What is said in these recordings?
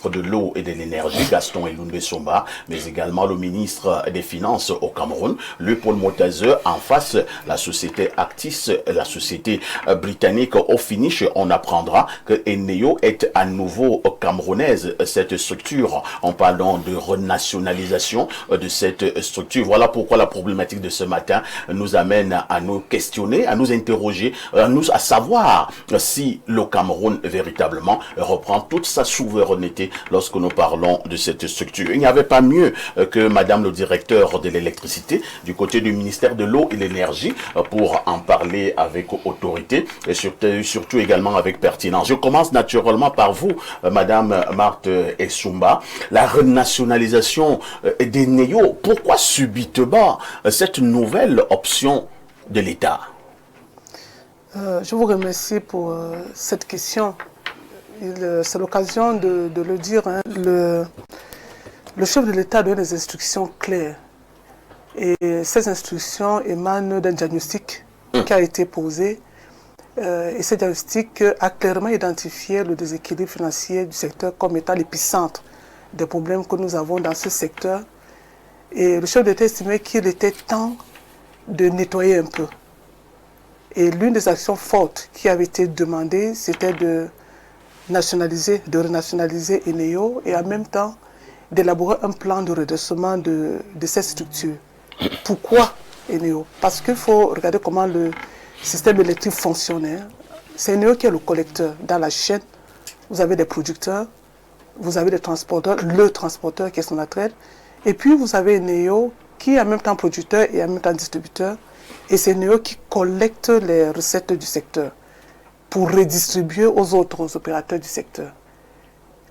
ministre de l'eau et de l'énergie, Gaston Elunde Somba, mais également le ministre des Finances au Cameroun, Paul Motazeux, en face, la société Actis, la société britannique au finish. On apprendra que Eneo est à nouveau camerounaise, cette structure. On parle donc de renationalisation de cette structure. Voilà pourquoi la problématique de ce matin nous amène à nous questionner, à nous interroger, à savoir si le Cameroun véritablement reprend toute sa souveraineté lorsque nous parlons de cette structure. Il n'y avait pas mieux que Madame le directeur de l'électricité du côté du ministère de l'eau et l'énergie pour en parler avec autorité et surtout également avec pertinence. Je commence naturellement par vous, Madame Marthe Essoumba. La renationalisation des NEO, pourquoi subitement cette nouvelle option de l'État? Je vous remercie pour cette question. C'est l'occasion de le dire. Hein. Le chef de l'État donne des instructions claires. Et ces instructions émanent d'un diagnostic qui a été posé. Et ce diagnostic a clairement identifié le déséquilibre financier du secteur comme étant l'épicentre des problèmes que nous avons dans ce secteur. Et le chef de l'État estimait qu'il était temps de nettoyer un peu. Et l'une des actions fortes qui avait été demandée, c'était de renationaliser Eneo et en même temps d'élaborer un plan de redressement de cette structure. Pourquoi Eneo? Parce qu'il faut regarder comment le système électrique fonctionne. C'est Eneo qui est le collecteur. Dans la chaîne, vous avez des producteurs, vous avez des transporteurs, le transporteur qui est Sonatrach, et puis vous avez Eneo qui est en même temps producteur et en même temps distributeur. Et c'est Eneo qui collecte les recettes du secteur pour redistribuer aux autres opérateurs du secteur.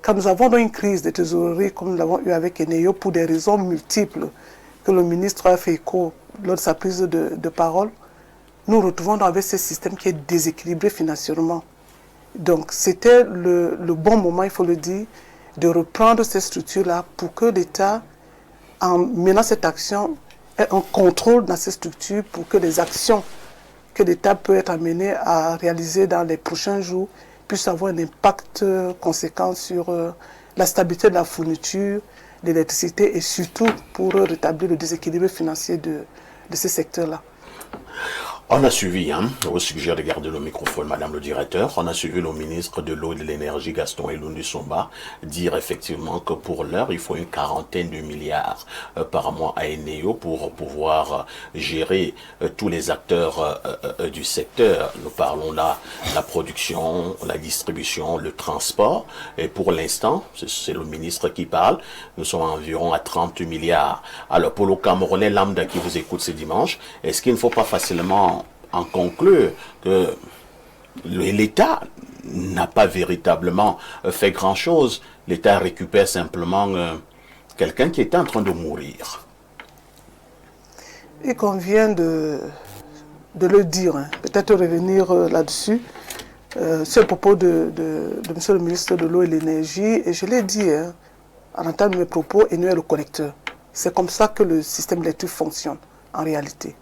Quand nous avons une crise de trésorerie comme nous l'avons eu avec Eneo pour des raisons multiples que le ministre a fait écho lors de sa prise de parole, nous retrouvons avec ce système qui est déséquilibré financièrement. Donc c'était le bon moment, il faut le dire, de reprendre ces structures-là pour que l'État, en menant cette action, ait un contrôle dans ces structures pour que les actions que l'État peut être amené à réaliser dans les prochains jours puissent avoir un impact conséquent sur la stabilité de la fourniture d'électricité et surtout pour rétablir le déséquilibre financier de ces secteurs-là. On a suivi, je vous suggère de garder le microphone, Madame le directeur, on a suivi le ministre de l'eau et de l'énergie, Gaston Elunde Somba, dire effectivement que pour l'heure, il faut une quarantaine de milliards par mois à Eneo pour pouvoir gérer tous les acteurs du secteur. Nous parlons là de la production, la distribution, le transport. Et pour l'instant, c'est le ministre qui parle, nous sommes environ à 30 milliards. Alors pour le Camerounais lambda qui vous écoute ce dimanche, est-ce qu'il ne faut pas facilement en conclure que l'État n'a pas véritablement fait grand-chose? L'État récupère simplement quelqu'un qui est en train de mourir. Il convient de le dire, hein. Peut-être revenir là-dessus, sur le propos de M. le ministre de l'eau et de l'énergie. Et je l'ai dit, hein, en entendant mes propos, Eneo est le collecteur. C'est comme ça que le système électrique fonctionne, en réalité.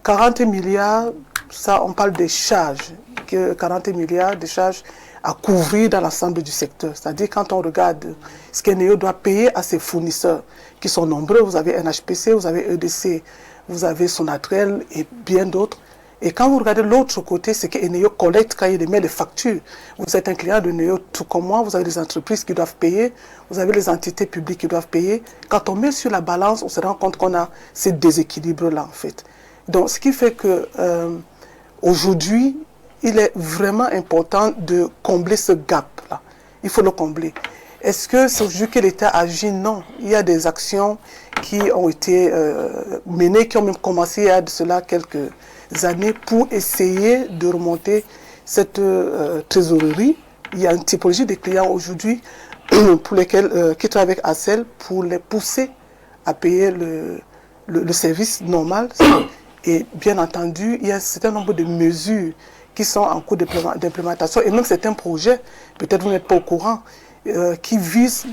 40 milliards, ça, on parle des charges, 40 milliards de charges à couvrir dans l'ensemble du secteur. C'est-à-dire quand on regarde ce qu'Eneo doit payer à ses fournisseurs, qui sont nombreux, vous avez NHPC, vous avez EDC, vous avez Sonatrach et bien d'autres. Et quand vous regardez l'autre côté, c'est qu'Eneo collecte quand il émet les factures. Vous êtes un client de Eneo tout comme moi, vous avez des entreprises qui doivent payer, vous avez les entités publiques qui doivent payer. Quand on met sur la balance, on se rend compte qu'on a ces déséquilibres-là en fait. Donc, ce qui fait que aujourd'hui, il est vraiment important de combler ce gap-là. Il faut le combler. Est-ce que c'est aujourd'hui que l'État agit? Non. Il y a des actions qui ont été menées, qui ont même commencé il y a de cela quelques années pour essayer de remonter cette trésorerie. Il y a une typologie de clients aujourd'hui pour lesquels qui travaillent avec ACEL pour les pousser à payer le service normal. Et bien entendu, il y a un certain nombre de mesures qui sont en cours d'implémentation et même certains projets, peut-être vous n'êtes pas au courant, qui visent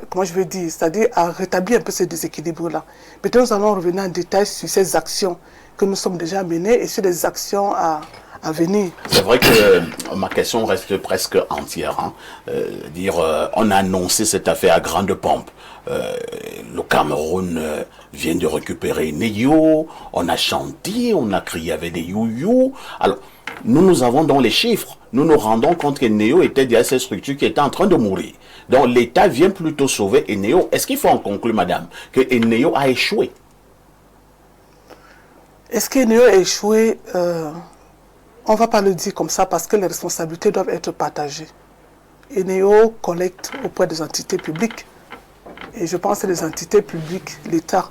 comment je veux dire, c'est-à-dire à rétablir un peu ce déséquilibre-là. Peut-être nous allons revenir en détail sur ces actions que nous sommes déjà menées et sur des actions à à venir. C'est vrai que ma question reste presque entière. On a annoncé cette affaire à grande pompe. Le Cameroun vient de récupérer Neyo, on a chanté, on a crié avec des you-you. Alors, nous avons dans les chiffres, nous nous rendons compte que Neyo était déjà cette structure qui était en train de mourir. Donc l'État vient plutôt sauver Neyo. Est-ce qu'il faut en conclure, madame, que Neyo a échoué? Est-ce que Neyo a échoué? On ne va pas le dire comme ça parce que les responsabilités doivent être partagées. Eneo collecte auprès des entités publiques. Et je pense que les entités publiques, l'État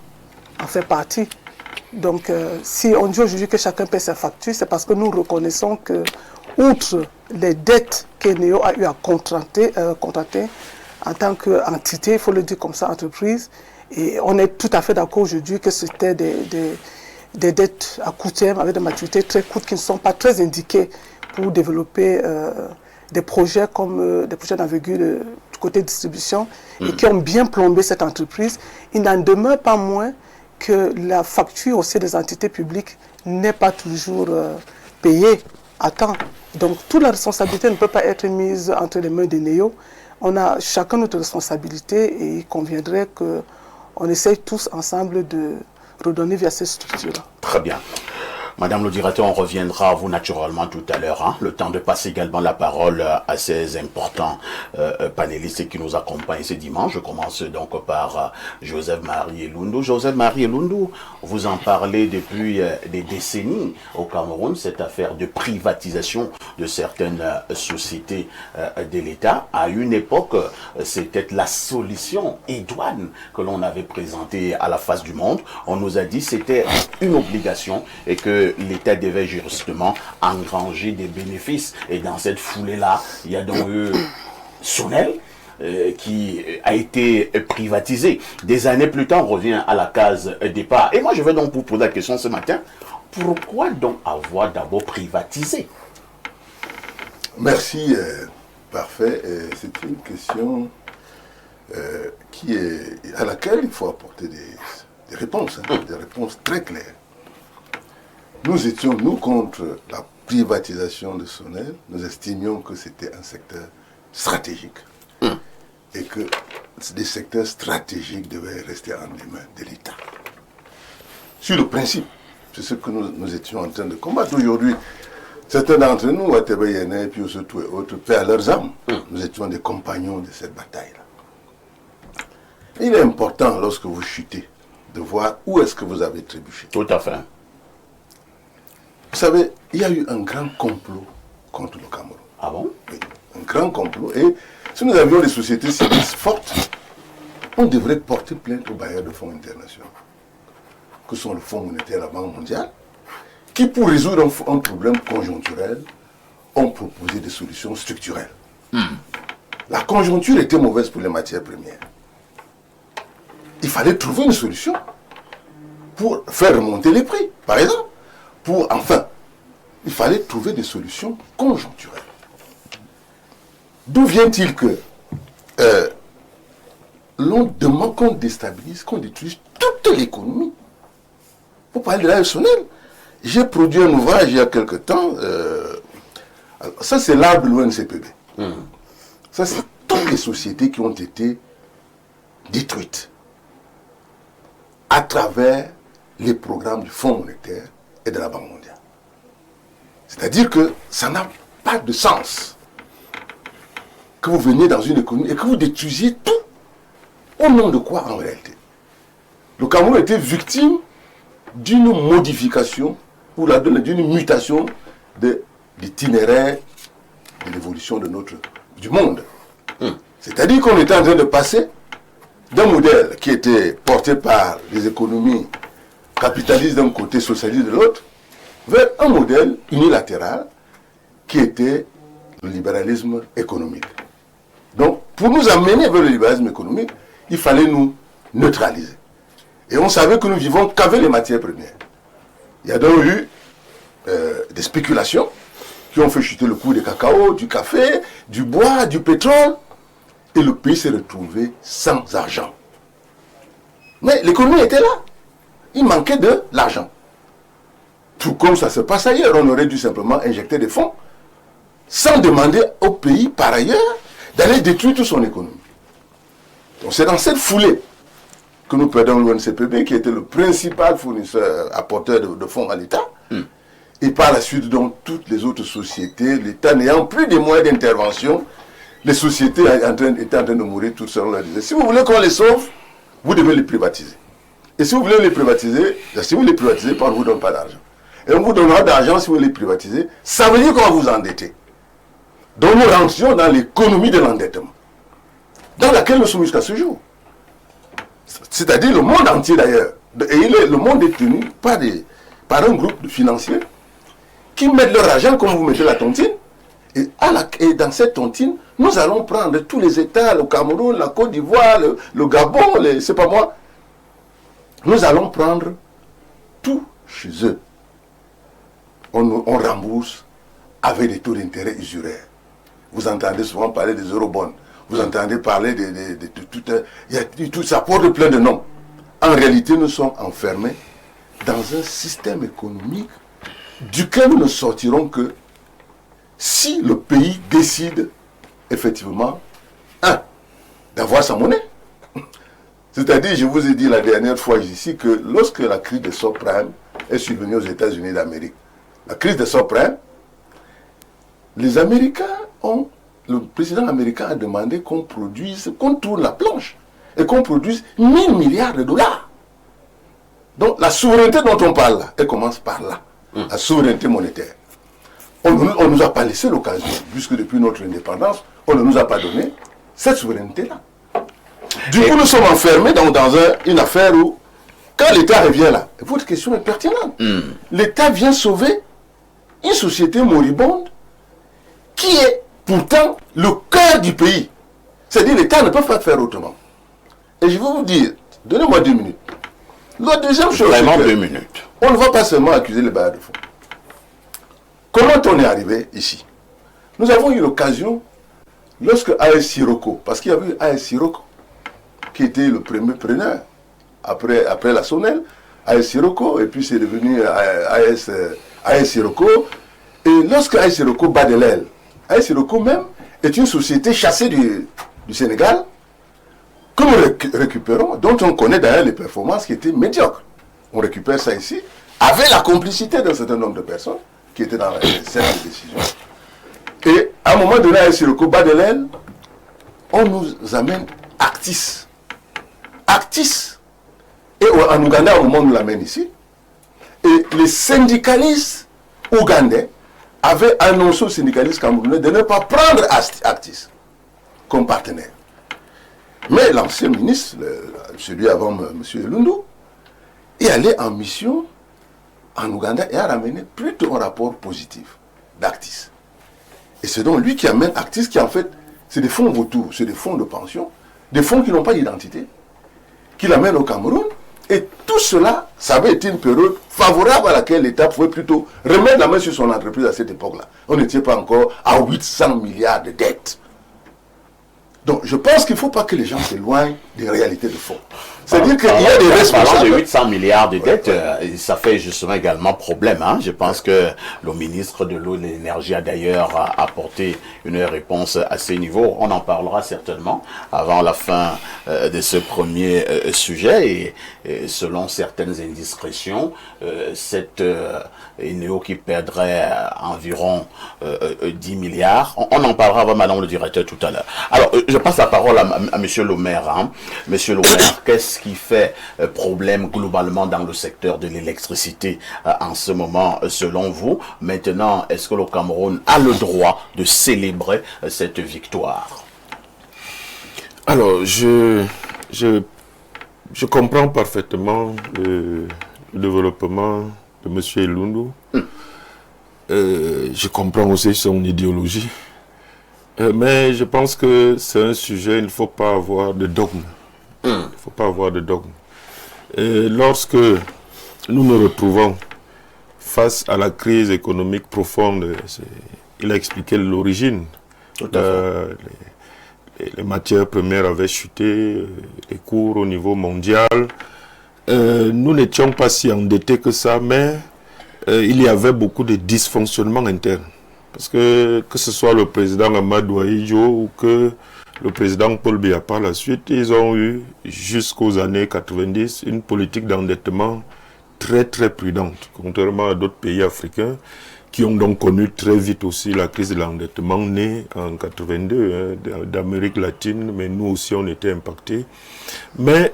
en fait partie. Donc, si on dit aujourd'hui que chacun paie sa facture, c'est parce que nous reconnaissons que, outre les dettes qu'Eneo a eu à contracter en tant qu'entité, il faut le dire comme ça, entreprise, et on est tout à fait d'accord aujourd'hui que c'était des dettes à court terme avec des maturités très courtes qui ne sont pas très indiquées pour développer des projets comme des projets d'envergure du côté distribution et qui ont bien plombé cette entreprise. Il n'en demeure pas moins que la facture aussi des entités publiques n'est pas toujours payée à temps. Donc toute la responsabilité ne peut pas être mise entre les mains des NEO. On a chacun notre responsabilité et il conviendrait qu'on essaye tous ensemble de redonner via ces structures-là. Très bien. Madame le directeur, on reviendra à vous naturellement tout à l'heure. Le temps de passer également la parole à ces importants panélistes qui nous accompagnent ce dimanche. Je commence donc par Joseph-Marie Elundu. Joseph-Marie Elundu, vous en parlez depuis des décennies au Cameroun, cette affaire de privatisation de certaines sociétés de l'État. À une époque, c'était la solution idoine que l'on avait présentée à la face du monde. On nous a dit que c'était une obligation et que l'État devait justement engranger des bénéfices. Et dans cette foulée-là, il y a donc eu Sonel qui a été privatisé. Des années plus tard, on revient à la case départ. Et moi, je vais donc vous poser la question ce matin. Pourquoi donc avoir d'abord privatisé? Merci, parfait. C'est une question à laquelle il faut apporter des réponses, des réponses très claires. Nous étions, contre la privatisation de Sonel. Nous estimions que c'était un secteur stratégique et que des secteurs stratégiques devaient rester en les mains de l'État. Sur le principe, c'est ce que nous étions en train de combattre. Aujourd'hui, certains d'entre nous, à Tébéyéné, puis surtout et autres, perdent leurs âmes. Nous étions des compagnons de cette bataille-là. Il est important, lorsque vous chutez, de voir où est-ce que vous avez trébuché. Tout à fait. Vous savez, il y a eu un grand complot contre le Cameroun. Ah bon? Oui, un grand complot. Et si nous avions des sociétés civiles fortes, on devrait porter plainte aux bailleurs de fonds internationaux, que sont le Fonds monétaire et la Banque mondiale, qui, pour résoudre un problème conjoncturel, ont proposé des solutions structurelles. La conjoncture était mauvaise pour les matières premières. Il fallait trouver une solution pour faire remonter les prix, par exemple. Il fallait trouver des solutions conjoncturelles. D'où vient-il que l'on demande qu'on déstabilise, qu'on détruise toute l'économie? Pour parler de la Sonel, j'ai produit un ouvrage il y a quelque temps. Ça, c'est l'arbre de l'ONCPB. Ça, c'est toutes les sociétés qui ont été détruites à travers les programmes du Fonds monétaire et de la Banque mondiale. C'est-à-dire que ça n'a pas de sens que vous veniez dans une économie et que vous détruisiez tout. Au nom de quoi en réalité? Le Cameroun était victime d'une modification ou d'une mutation de l'itinéraire de l'évolution du monde. C'est-à-dire qu'on était en train de passer d'un modèle qui était porté par les économies capitalistes d'un côté, socialiste de l'autre, vers un modèle unilatéral qui était le libéralisme économique. Donc, pour nous amener vers le libéralisme économique, il fallait nous neutraliser. Et on savait que nous vivons qu'avec les matières premières. Il y a donc eu des spéculations qui ont fait chuter le cours du cacao, du café, du bois, du pétrole, et le pays s'est retrouvé sans argent. Mais l'économie était là. Il manquait de l'argent. tout comme ça se passe ailleurs. On aurait dû simplement injecter des fonds sans demander au pays, par ailleurs, d'aller détruire toute son économie. Donc c'est dans cette foulée que nous perdons l'ONCPB, qui était le principal fournisseur, apporteur de fonds à l'État. Et par la suite, donc, toutes les autres sociétés, l'État n'ayant plus de moyens d'intervention, les sociétés étaient en train de mourir toutes seules. Si vous voulez qu'on les sauve, vous devez les privatiser. Et si vous voulez les privatiser, si vous les privatisez, on ne vous donne pas d'argent. Et on vous donnera d'argent si vous les privatisez. Ça veut dire qu'on va vous endetter. Donc nous rentrions dans l'économie de l'endettement, dans laquelle nous sommes jusqu'à ce jour. C'est-à-dire le monde entier d'ailleurs. Et le monde est tenu par un groupe de financiers qui mettent leur argent comme vous mettez la tontine. Et dans cette tontine, nous allons prendre tous les États, le Cameroun, la Côte d'Ivoire, le Gabon, c'est pas moi. Nous allons prendre tout chez eux. On rembourse avec des taux d'intérêt usuraires. Vous entendez souvent parler des eurobonds. Vous entendez parler de tout ça porte plein de noms. En réalité, nous sommes enfermés dans un système économique duquel nous ne sortirons que si le pays décide effectivement, d'avoir sa monnaie. C'est-à-dire, je vous ai dit la dernière fois ici que lorsque la crise des subprimes est survenue aux États-Unis d'Amérique, la crise des subprimes, les Américains le président américain a demandé qu'on tourne la planche et qu'on produise 1000 milliards de dollars. Donc la souveraineté dont on parle là, elle commence par là, la souveraineté monétaire. On ne nous a pas laissé l'occasion, puisque depuis notre indépendance, on ne nous a pas donné cette souveraineté-là. Du coup, nous sommes enfermés dans une affaire où, quand l'État revient là, votre question est pertinente. L'État vient sauver une société moribonde qui est pourtant le cœur du pays. C'est-à-dire l'État ne peut pas faire autrement. Et je vais vous dire, donnez-moi 2 minutes. La deuxième chose, vraiment 2 minutes. On ne va pas seulement accuser les bailleurs de fonds. Comment on est arrivé ici? Nous avons eu l'occasion, lorsque AS Sirocco, parce qu'il y avait AS Sirocco, qui était le premier preneur, après la Sonel, AS Sirocco, et puis c'est devenu AS Sirocco. Et lorsque AS Sirocco bat de l'aile, AS Sirocco même est une société chassée du Sénégal, que nous récupérons, dont on connaît d'ailleurs les performances qui étaient médiocres. On récupère ça ici, avec la complicité d'un certain nombre de personnes qui étaient dans cette décision. Et à un moment donné, AS Sirocco bat de l'aile, on nous amène Actis. Actis. Et en Ouganda, au moment où on nous l'amène ici, et les syndicalistes ougandais avaient annoncé aux syndicalistes camerounais de ne pas prendre Actis comme partenaire. Mais l'ancien ministre, celui avant M. Elundu, est allé en mission en Ouganda et a ramené plutôt un rapport positif d'Actis. Et c'est donc lui qui amène Actis, qui en fait, c'est des fonds vautours, c'est des fonds de pension, des fonds qui n'ont pas d'identité, qui l'amènent au Cameroun. Et tout cela, ça avait été une période favorable à laquelle l'État pouvait plutôt remettre la main sur son entreprise à cette époque-là. On n'était pas encore à 800 milliards de dettes. Donc, je pense qu'il ne faut pas que les gens s'éloignent des réalités de fond. C'est-à-dire qu'il y a des responsables... Parlant de 800 milliards de dettes, ça fait justement également problème. Je pense que le ministre de l'eau et de l'énergie a d'ailleurs apporté une réponse à ces niveaux. On en parlera certainement avant la fin de ce premier sujet. Et selon certaines indiscrétions, cette ENEO qui perdrait environ 10 milliards, on en parlera avec madame le directeur tout à l'heure. Alors, je passe la parole à monsieur le maire. Monsieur le maire, qu'est-ce qui fait problème globalement dans le secteur de l'électricité en ce moment, selon vous? Maintenant, est-ce que le Cameroun a le droit de célébrer cette victoire? Alors, je comprends parfaitement le développement de M. Elundu. Je comprends aussi son idéologie. Mais je pense que c'est un sujet, il ne faut pas avoir de dogme. Il ne faut pas avoir de dogme. Et lorsque nous nous retrouvons face à la crise économique profonde, il a expliqué l'origine. Les matières premières avaient chuté, les cours au niveau mondial. Nous n'étions pas si endettés que ça, mais il y avait beaucoup de dysfonctionnements internes. Parce que ce soit le président Amadou Ahidjo ou que le président Paul Biya par la suite, ils ont eu jusqu'aux années 90 une politique d'endettement très très prudente, contrairement à d'autres pays africains qui ont donc connu très vite aussi la crise de l'endettement née en 82 d'Amérique latine, mais nous aussi on était impactés. Mais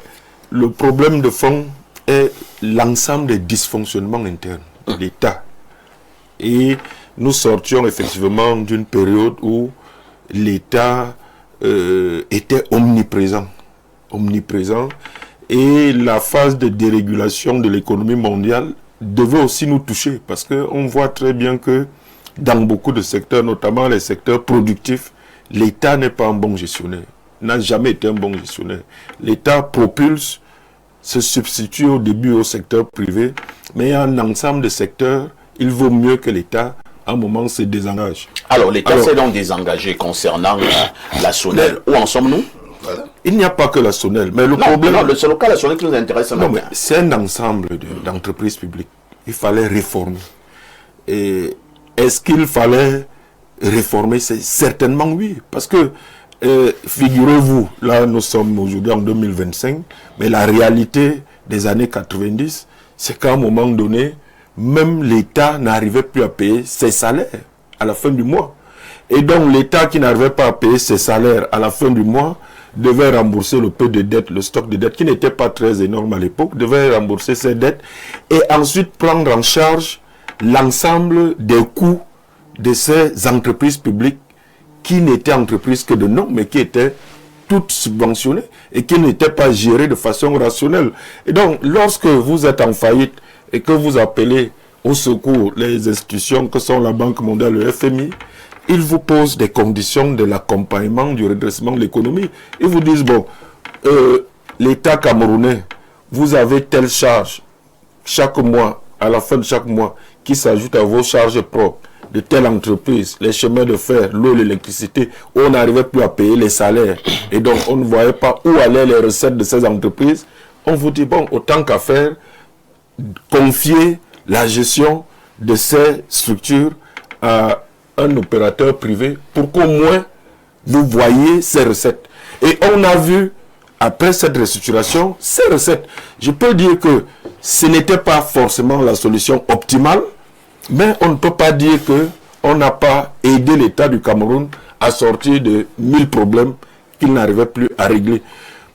le problème de fond est l'ensemble des dysfonctionnements internes de l'État. Et nous sortions effectivement d'une période où l'État était omniprésent. Et la phase de dérégulation de l'économie mondiale devait aussi nous toucher, parce qu'on voit très bien que dans beaucoup de secteurs, notamment les secteurs productifs, l'État n'est pas un bon gestionnaire, n'a jamais été un bon gestionnaire. L'État propulse, se substitue au début au secteur privé, mais il y a un ensemble de secteurs, il vaut mieux que l'État, à un moment, se désengage. Alors, l'État s'est donc désengagé concernant la SONEL. Où en sommes-nous? Il n'y a pas que la SONEL, mais le problème... Non, c'est le cas de la SONEL qui nous intéresse ce matin. C'est un ensemble d'entreprises publiques. Il fallait réformer. Et est-ce qu'il fallait réformer? C'est certainement oui. Parce que, figurez-vous, là nous sommes aujourd'hui en 2025, mais la réalité des années 90, c'est qu'à un moment donné, même l'État n'arrivait plus à payer ses salaires à la fin du mois. Et donc l'État qui n'arrivait pas à payer ses salaires à la fin du mois devait rembourser le peu de dettes, le stock de dettes qui n'était pas très énorme à l'époque, devait rembourser ses dettes et ensuite prendre en charge l'ensemble des coûts de ces entreprises publiques qui n'étaient entreprises que de nom, mais qui étaient toutes subventionnées et qui n'étaient pas gérées de façon rationnelle. Et donc, lorsque vous êtes en faillite et que vous appelez au secours les institutions que sont la Banque mondiale, le FMI, ils vous posent des conditions de l'accompagnement, du redressement de l'économie. Ils vous disent, bon, l'État camerounais, vous avez telle charge chaque mois, à la fin de chaque mois, qui s'ajoute à vos charges propres de telle entreprise, les chemins de fer, l'eau, l'électricité, où on n'arrivait plus à payer les salaires. Et donc, on ne voyait pas où allaient les recettes de ces entreprises. On vous dit, bon, autant qu'à faire, confier la gestion de ces structures à un opérateur privé pour qu'au moins vous voyez ces recettes. Et on a vu, après cette restructuration, ces recettes. Je peux dire que ce n'était pas forcément la solution optimale, mais on ne peut pas dire qu'on n'a pas aidé l'État du Cameroun à sortir de 1000 problèmes qu'il n'arrivait plus à régler.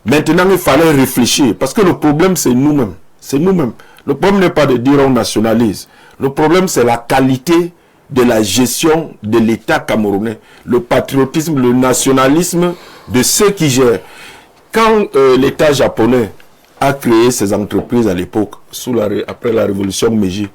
Maintenant, il fallait réfléchir, parce que le problème, c'est nous-mêmes. C'est nous-mêmes. Le problème n'est pas de dire on nationalise. Le problème, c'est la qualité de la gestion de l'État camerounais. Le patriotisme, le nationalisme de ceux qui gèrent. Quand l'État japonais a créé ces entreprises à l'époque, après la révolution Meiji,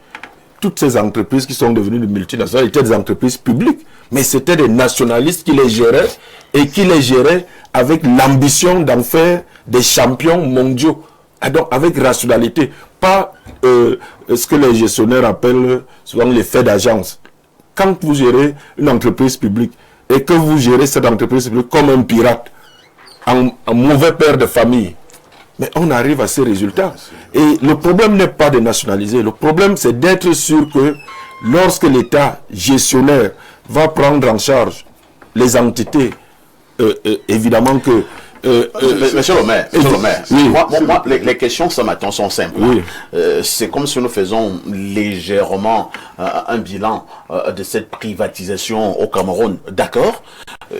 toutes ces entreprises qui sont devenues des multinationales étaient des entreprises publiques, mais c'était des nationalistes qui les géraient et qui les géraient avec l'ambition d'en faire des champions mondiaux. Et donc avec rationalité, pas ce que les gestionnaires appellent souvent l'effet d'agence. Quand vous gérez une entreprise publique et que vous gérez cette entreprise publique comme un pirate, un mauvais père de famille, mais on arrive à ces résultats. Et le problème n'est pas de nationaliser. Le problème, c'est d'être sûr que lorsque l'État gestionnaire va prendre en charge les entités, évidemment que... Monsieur le maire, oui. moi, les questions ce matin sont simples. Oui. C'est comme si nous faisons légèrement un bilan de cette privatisation au Cameroun. D'accord?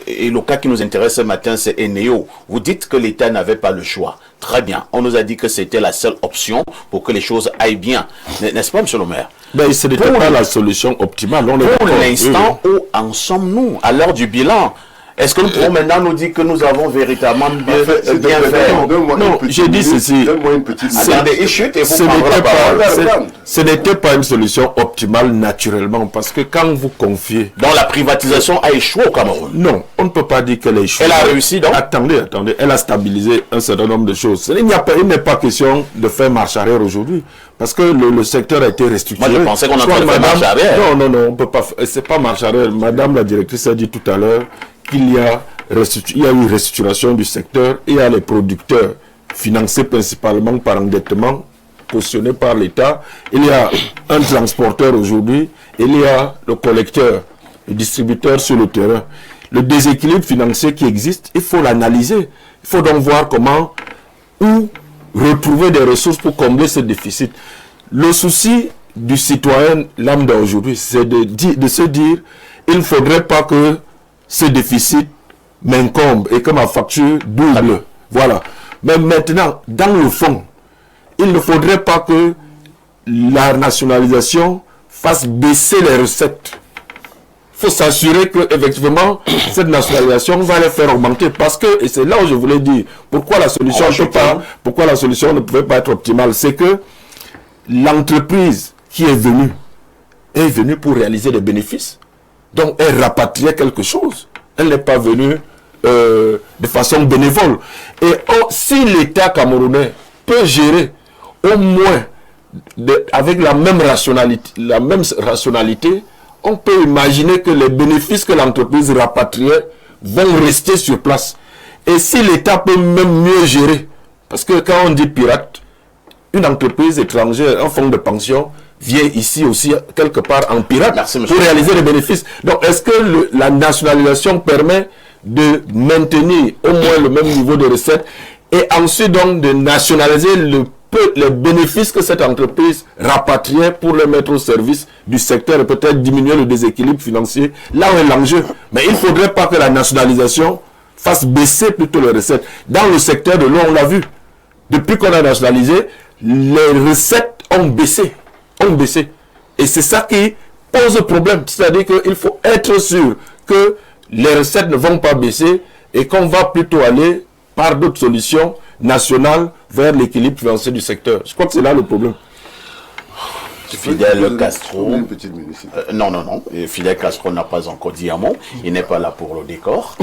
Et le cas qui nous intéresse ce matin, c'est Eneo. Vous dites que l'État n'avait pas le choix. Très bien. On nous a dit que c'était la seule option pour que les choses aillent bien. N'est-ce pas, monsieur le maire? Mais ce n'était pas la solution optimale. Pour l'instant, où en sommes-nous à l'heure du bilan? Est-ce que nous pouvons maintenant nous dire que nous avons véritablement bien fait? Non, j'ai dit ceci. Attendez, il chute et vous prendrez la parole. Ce n'était pas une solution optimale naturellement, parce que quand vous confiez... Donc la privatisation a échoué au Cameroun? Non, on ne peut pas dire qu'elle a échoué. Elle a réussi donc? Attendez, elle a stabilisé un certain nombre de choses. Il n'est pas question de faire marche arrière aujourd'hui, parce que le secteur a été restructuré. Moi je pensais qu'on entendait faire marche arrière. Non, on ne peut pas. C'est pas marche arrière. Madame la directrice a dit tout à l'heure qu'il y a eu restructuration du secteur, et il y a les producteurs financés principalement par endettement cautionné par l'État. Il y a un transporteur aujourd'hui, il y a le collecteur, le distributeur sur le terrain. Le déséquilibre financier qui existe, il faut l'analyser. Il faut donc voir comment ou retrouver des ressources pour combler ce déficit. Le souci du citoyen lambda aujourd'hui, c'est de se dire, il ne faudrait pas que ce déficit m'incombe et que ma facture double. Voilà. Mais maintenant, dans le fond, il ne faudrait pas que la nationalisation fasse baisser les recettes. Il faut s'assurer que effectivement cette nationalisation va les faire augmenter, parce que, et c'est là où je voulais dire, pourquoi la solution ne pouvait pas être optimale, c'est que l'entreprise qui est venue pour réaliser des bénéfices, donc elle rapatriait quelque chose. Elle n'est pas venue de façon bénévole. Et si l'État camerounais peut gérer au moins avec la même rationalité, on peut imaginer que les bénéfices que l'entreprise rapatriait vont rester sur place. Et si l'État peut même mieux gérer, parce que quand on dit pirate, une entreprise étrangère, un fonds de pension, vient ici aussi quelque part en pirate pour réaliser les bénéfices. Donc est-ce que la nationalisation permet de maintenir au moins le même niveau de recettes et ensuite donc de nationaliser les bénéfices que cette entreprise rapatriait pour les mettre au service du secteur et peut-être diminuer le déséquilibre financier? Là où est l'enjeu. Mais il ne faudrait pas que la nationalisation fasse baisser plutôt les recettes. Dans le secteur de l'eau, on l'a vu. Depuis qu'on a nationalisé, les recettes ont baissé. Et c'est ça qui pose problème. C'est-à-dire qu'il faut être sûr que les recettes ne vont pas baisser et qu'on va plutôt aller par d'autres solutions nationales vers l'équilibre financier du secteur. Je crois que c'est là le problème. Fidel Castro. Une petite minute. Non. Fidel Castro n'a pas encore dit un mot. Il n'est pas là pour le décor.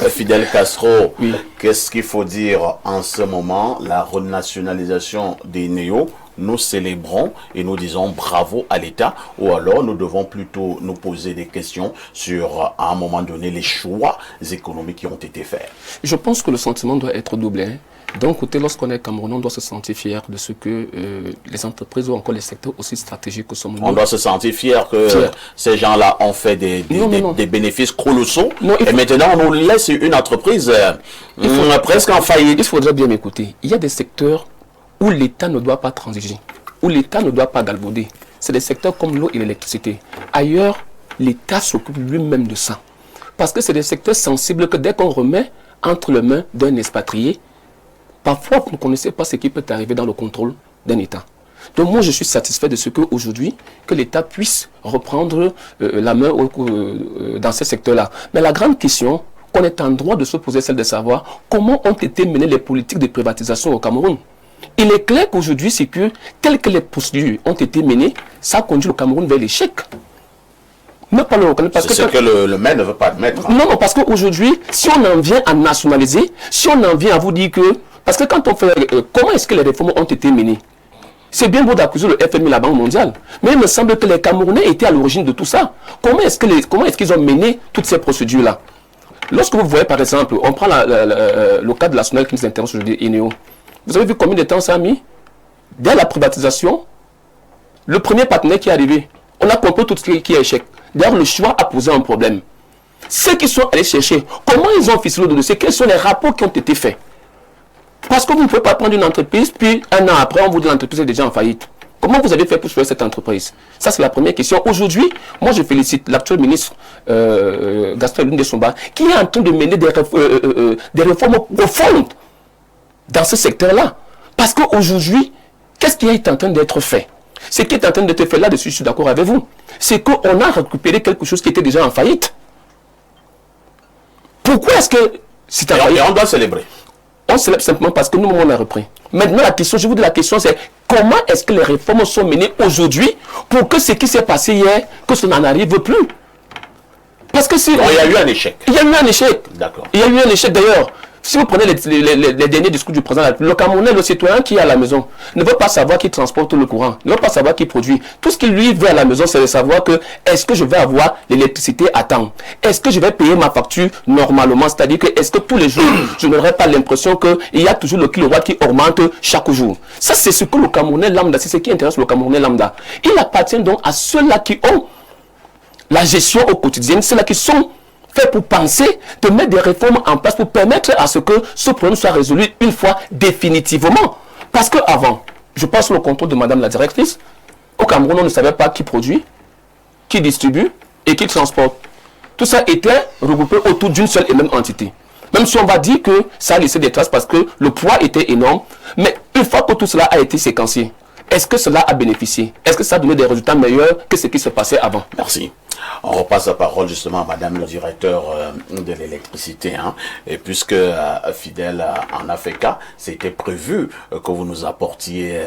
Fidel Castro, oui. Qu'est-ce qu'il faut dire en ce moment? La renationalisation des néos, nous célébrons et nous disons bravo à l'État, ou alors nous devons plutôt nous poser des questions sur, à un moment donné, les choix économiques qui ont été faits? Je pense que le sentiment doit être doublé. D'un côté, lorsqu'on est Camerounais, on doit se sentir fier de ce que les entreprises ou encore les secteurs aussi stratégiques que sont nous. On doit se sentir fier que ces gens-là ont fait des bénéfices colossaux. Et maintenant, on nous laisse une entreprise presque en faillite. Il faudrait bien m'écouter. Il y a des secteurs où l'État ne doit pas transiger, où l'État ne doit pas galvauder. C'est des secteurs comme l'eau et l'électricité. Ailleurs, l'État s'occupe lui-même de ça. Parce que c'est des secteurs sensibles que dès qu'on remet entre les mains d'un expatrié, parfois, vous ne connaissez pas ce qui peut arriver dans le contrôle d'un État. Donc moi, je suis satisfait de ce qu'aujourd'hui, que l'État puisse reprendre la main dans ces secteurs-là. Mais la grande question qu'on est en droit de se poser, celle de savoir comment ont été menées les politiques de privatisation au Cameroun. Il est clair qu'aujourd'hui, c'est que, telles que les procédures ont été menées, ça conduit le Cameroun vers l'échec. Ne pas le reconnaître. C'est ce que le maire ne veut pas admettre. Non, parce qu'aujourd'hui, si on en vient à nationaliser, si on en vient à vous dire que... Parce que quand on fait... comment est-ce que les réformes ont été menées? C'est bien beau d'accuser le FMI, la Banque mondiale, mais il me semble que les Camerounais étaient à l'origine de tout ça. Comment est-ce qu'ils ont mené toutes ces procédures-là? Lorsque vous voyez, par exemple, on prend le cas de la SONEL qui nous intéresse aujourd'hui, INEO. Vous avez vu combien de temps ça a mis? Dès la privatisation, le premier partenaire qui est arrivé, on a compris tout ce qui est échec. D'ailleurs, le choix a posé un problème. Ceux qui sont allés chercher, comment ils ont ficelé le dossier? Quels sont les rapports qui ont été faits? Parce que vous ne pouvez pas prendre une entreprise, puis un an après, on vous dit que l'entreprise est déjà en faillite. Comment vous avez fait pour sauver cette entreprise? Ça, c'est la première question. Aujourd'hui, moi, je félicite l'actuel ministre Gaston Ndesomba, qui est en train de mener des réformes profondes dans ce secteur-là. Parce qu'aujourd'hui, qu'est-ce qui est en train d'être fait? Ce qui est en train d'être fait là-dessus, je suis d'accord avec vous, c'est qu'on a récupéré quelque chose qui était déjà en faillite. Pourquoi est-ce que c'est en faillite? Et on doit célébrer. On célèbre simplement parce que nous, on a repris. Maintenant, la question, je vous dis la question, c'est comment est-ce que les réformes sont menées aujourd'hui pour que ce qui s'est passé hier, que ça n'en arrive plus? Parce que si... il y a eu un échec. Il y a eu un échec. D'accord. Il y a eu un échec d'ailleurs. Si vous prenez les derniers discours du président, le Camerounais, le citoyen qui est à la maison, ne veut pas savoir qui transporte le courant, ne veut pas savoir qui produit. Tout ce qu'il lui veut à la maison, c'est de savoir que est-ce que je vais avoir l'électricité à temps? Est-ce que je vais payer ma facture normalement? C'est-à-dire que est-ce que tous les jours, je n'aurai pas l'impression qu'il y a toujours le kilowatt qui augmente chaque jour? Ça, c'est ce que le Camerounais lambda, c'est ce qui intéresse le Camerounais lambda. Il appartient donc à ceux-là qui ont la gestion au quotidien, ceux-là qui sont fait pour penser de mettre des réformes en place pour permettre à ce que ce problème soit résolu une fois définitivement. Parce qu'avant, je passe sous le contrôle de madame la directrice, au Cameroun, on ne savait pas qui produit, qui distribue et qui transporte. Tout ça était regroupé autour d'une seule et même entité. Même si on va dire que ça a laissé des traces parce que le poids était énorme, mais une fois que tout cela a été séquencé, est-ce que cela a bénéficié? Est-ce que ça a donné des résultats meilleurs que ce qui se passait avant? Merci. On repasse la parole justement à madame le directeur de l'électricité. Et puisque Fidèle en a fait cas, c'était prévu que vous nous apportiez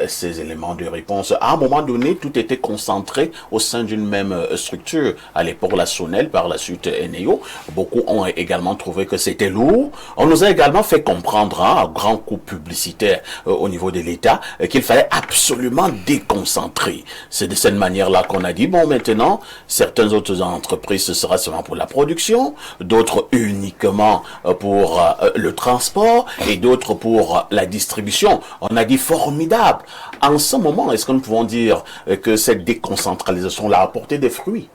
ces éléments de réponse. À un moment donné, tout était concentré au sein d'une même structure. À l'époque, la SONEL, par la suite Eneo. Beaucoup ont également trouvé que c'était lourd. On nous a également fait comprendre, à grand coup publicitaire au niveau de l'État, qu'il fallait absolument déconcentrer. C'est de cette manière-là qu'on a dit, bon, maintenant, certaines autres entreprises, ce sera seulement pour la production, d'autres uniquement pour le transport et d'autres pour la distribution. On a dit formidable. En ce moment, est-ce que nous pouvons dire que cette déconcentralisation a apporté des fruits?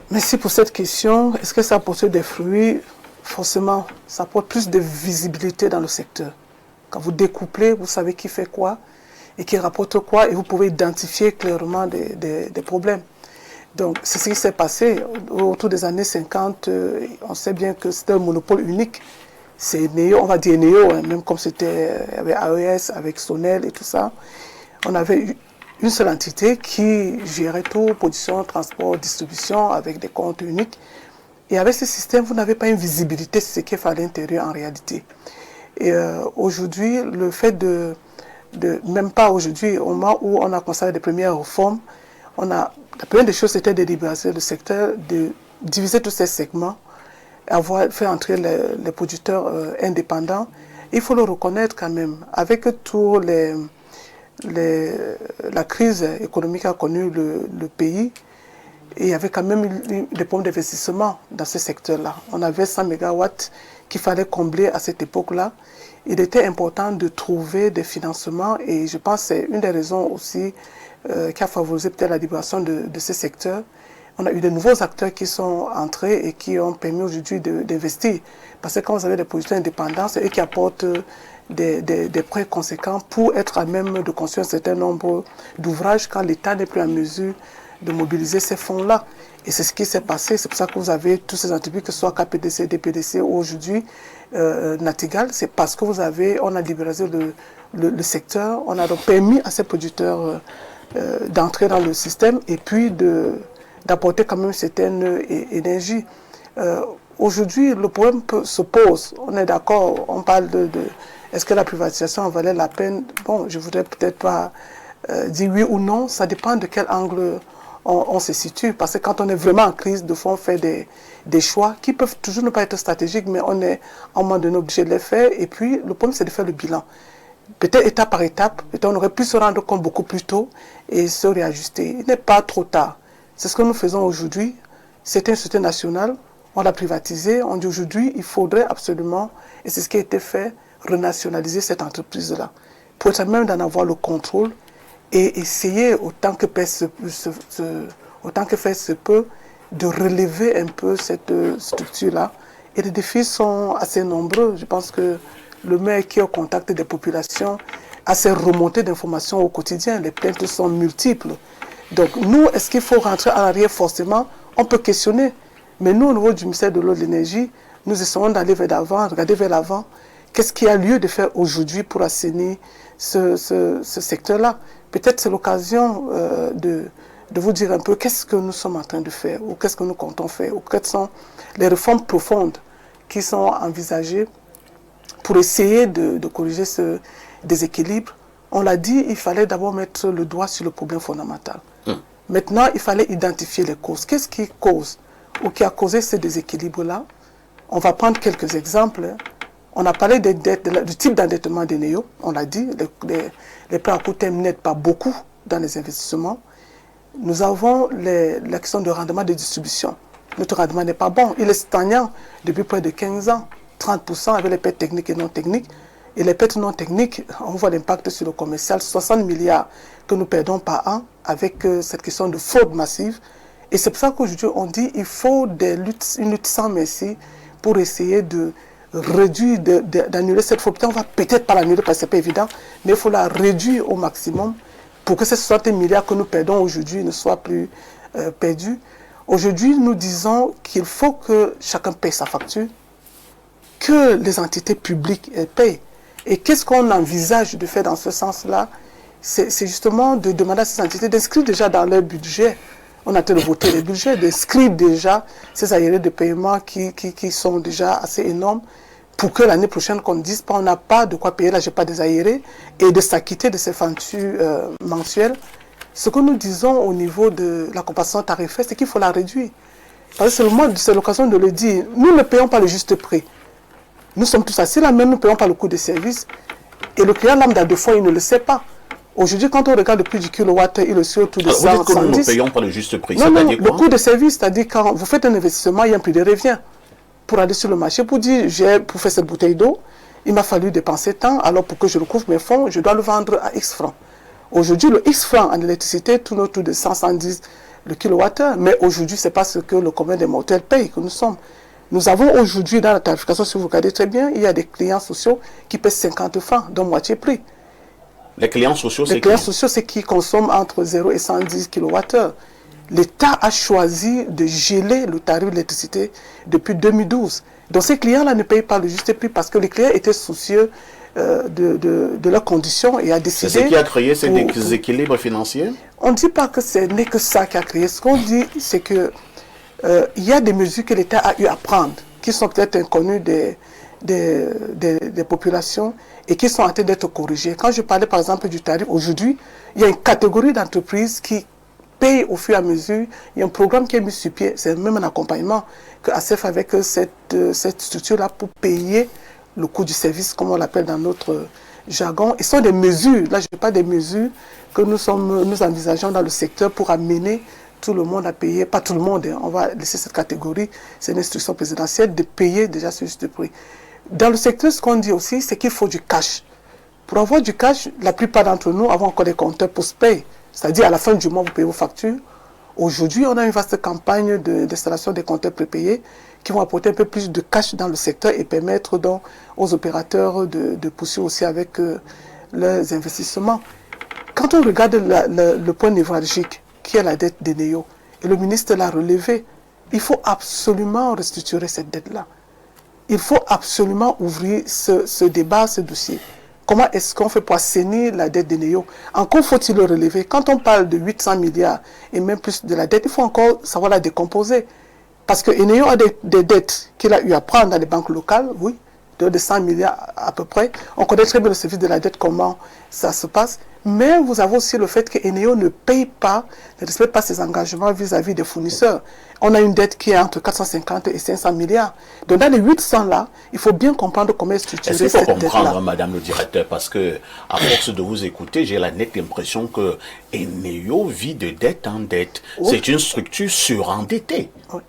Merci pour cette question. Est-ce que ça a apporté des fruits? Forcément, ça apporte plus de visibilité dans le secteur. Quand vous découplez, vous savez qui fait quoi et qui rapporte quoi, et vous pouvez identifier clairement des problèmes. Donc, c'est ce qui s'est passé autour des années 50. On sait bien que c'était un monopole unique. C'est Eneo, on va dire Eneo, même comme c'était avec AES, avec Sonel et tout ça. On avait une seule entité qui gérait tout, production, transport, distribution, avec des comptes uniques. Et avec ce système, vous n'avez pas une visibilité sur ce qui est fait à l'intérieur en réalité. Et aujourd'hui, le fait même pas aujourd'hui, au moment où on a constaté les premières réformes, la première des choses c'était de libéraliser le secteur, de diviser tous ces segments, fait entrer les producteurs indépendants. Il faut le reconnaître quand même, avec tout la crise économique qu'a connue le pays, et il y avait quand même des problèmes d'investissement dans ce secteur-là. On avait 100 mégawatts qu'il fallait combler à cette époque-là. Il était important de trouver des financements et je pense que c'est une des raisons aussi qui a favorisé peut-être la libération de ce secteur. On a eu de nouveaux acteurs qui sont entrés et qui ont permis aujourd'hui d'investir. Parce que quand vous avez des producteurs indépendants, c'est eux qui apportent des prêts conséquents pour être à même de construire un certain nombre d'ouvrages quand l'État n'est plus en mesure de mobiliser ces fonds-là. Et c'est ce qui s'est passé. C'est pour ça que vous avez tous ces entreprises, que ce soit KPDC, DPDC ou aujourd'hui Natigal. C'est parce que on a libéralisé le secteur, on a donc permis à ces producteurs d'entrer dans le système et puis d'apporter quand même une certaine énergie. Aujourd'hui, le problème se pose. On est d'accord, on parle est-ce que la privatisation en valait la peine? Bon, je ne voudrais peut-être pas dire oui ou non, ça dépend de quel angle on se situe. Parce que quand on est vraiment en crise, de fois on fait des choix qui peuvent toujours ne pas être stratégiques, mais on est à un moment donné obligé de les faire. Et puis, le problème, c'est de faire le bilan. Peut-être étape par étape, peut-être on aurait pu se rendre compte beaucoup plus tôt et se réajuster. Il n'est pas trop tard. C'est ce que nous faisons aujourd'hui. C'est une société nationale, on l'a privatisée. On dit aujourd'hui, il faudrait absolument, et c'est ce qui a été fait, renationaliser cette entreprise-là. Pour être même d'en avoir le contrôle et essayer, autant que faire se peut, de relever un peu cette structure-là. Et les défis sont assez nombreux. Je pense que le maire qui est au contact des populations a ses remontées d'informations au quotidien. Les plaintes sont multiples. Donc nous, est-ce qu'il faut rentrer en arrière forcément? On peut questionner. Mais nous, au niveau du ministère de l'eau et de l'énergie, nous essayons d'aller vers l'avant, regarder vers l'avant. Qu'est-ce qu'il y a lieu de faire aujourd'hui pour assainir ce secteur-là? Peut-être c'est l'occasion de vous dire un peu qu'est-ce que nous sommes en train de faire, ou qu'est-ce que nous comptons faire, ou quelles sont les réformes profondes qui sont envisagées pour essayer de corriger ce déséquilibre. On l'a dit, il fallait d'abord mettre le doigt sur le problème fondamental. Maintenant, il fallait identifier les causes. Qu'est-ce qui cause ou qui a causé ce déséquilibre-là? On va prendre quelques exemples. On a parlé des dettes, du type d'endettement des NEO. On l'a dit, les prêts à court terme n'aident pas beaucoup dans les investissements. Nous avons la question de rendement de distribution. Notre rendement n'est pas bon. Il est stagnant depuis près de 15 ans. 30% avec les pertes techniques et non techniques. Et les pertes non techniques, on voit l'impact sur le commercial, 60 milliards que nous perdons par an avec cette question de fraude massive. Et c'est pour ça qu'aujourd'hui, on dit qu'il faut une lutte sans merci pour essayer de réduire, d'annuler cette fraude. On va peut-être pas l'annuler parce que ce n'est pas évident, mais il faut la réduire au maximum pour que ces 60 milliards que nous perdons aujourd'hui ne soient plus perdus. Aujourd'hui, nous disons qu'il faut que chacun paye sa facture, que les entités publiques payent. Et qu'est-ce qu'on envisage de faire dans ce sens-là? C'est justement de demander à ces entités d'inscrire déjà dans leur budget. On a été de voter les budgets, d'inscrire déjà ces arriérés de paiement qui sont déjà assez énormes pour que l'année prochaine, qu'on ne dise pas on n'a pas de quoi payer, là j'ai pas des arriérés, et de s'acquitter de ces factures mensuelles. Ce que nous disons au niveau de la compensation tarifaire, c'est qu'il faut la réduire. Parce que c'est l'occasion de le dire. Nous ne payons pas le juste prix. Nous sommes tous assis là, mais nous ne payons pas le coût des services. Et le client lambda, de fois, il ne le sait pas. Aujourd'hui, quand on regarde le prix du kilowattheure, il est aussi autour de 100, vous dites que nous ne payons pas le juste prix. Non, le coût de service, c'est-à-dire quand vous faites un investissement, il y a un prix de revient. Pour aller sur le marché, pour dire, pour faire cette bouteille d'eau, il m'a fallu dépenser tant, alors pour que je recouvre mes fonds, je dois le vendre à X francs. Aujourd'hui, le X francs en électricité tourne autour de 110 le kilowattheure, mais aujourd'hui, ce n'est pas ce que le commun des mortels paye que nous sommes. Nous avons aujourd'hui dans la tarification, si vous regardez très bien, il y a des clients sociaux qui paient 50 francs, dont moitié prix. Les clients sociaux, c'est qui? Les clients sociaux, c'est qui consomment entre 0 et 110 kWh. L'État a choisi de geler le tarif de l'électricité depuis 2012. Donc ces clients-là ne payent pas le juste prix parce que les clients étaient soucieux de leurs conditions et a décidé... C'est ce qui a créé ces déséquilibres financiers? On ne dit pas que ce n'est que ça qui a créé. Ce qu'on dit, c'est que il y a des mesures que l'État a eu à prendre, qui sont peut-être inconnues des populations et qui sont en train d'être corrigées. Quand je parlais par exemple du tarif, aujourd'hui, il y a une catégorie d'entreprises qui payent au fur et à mesure. Il y a un programme qui est mis sur pied, c'est même un accompagnement que ACEF avec cette structure-là pour payer le coût du service, comme on l'appelle dans notre jargon. Et ce sont des mesures, là je ne parle pas des mesures que nous envisageons dans le secteur pour amener tout le monde à payer, pas tout le monde, on va laisser cette catégorie, c'est une instruction présidentielle de payer déjà ce juste prix. Dans le secteur, ce qu'on dit aussi, c'est qu'il faut du cash. Pour avoir du cash, la plupart d'entre nous avons encore des compteurs post-pay, c'est-à-dire à la fin du mois, vous payez vos factures. Aujourd'hui, on a une vaste campagne d'installation des compteurs prépayés qui vont apporter un peu plus de cash dans le secteur et permettre donc aux opérateurs de pousser aussi avec leurs investissements. Quand on regarde le point névralgique, qui est la dette des NEO, et le ministre l'a relevé, il faut absolument restructurer cette dette-là. Il faut absolument ouvrir ce débat, ce dossier. Comment est-ce qu'on fait pour assainir la dette des NEO? Encore faut-il le relever. Quand on parle de 800 milliards et même plus de la dette, il faut encore savoir la décomposer. Parce que NEO a des dettes qu'il a eu à prendre dans les banques locales, oui, de 100 milliards à peu près. On connaît très bien le service de la dette, comment ça se passe. Mais vous avez aussi le fait que NEO ne paye pas, ne respecte pas ses engagements vis-à-vis des fournisseurs. On a une dette qui est entre 450 et 500 milliards. Donc dans les 800 là, il faut bien comprendre comment est structurée cette dette-là. Est-ce qu'il faut comprendre, Madame le directeur, parce que à force de vous écouter, j'ai la nette impression que NEO vit de dette en dette. Oui. C'est une structure surendettée. Oui.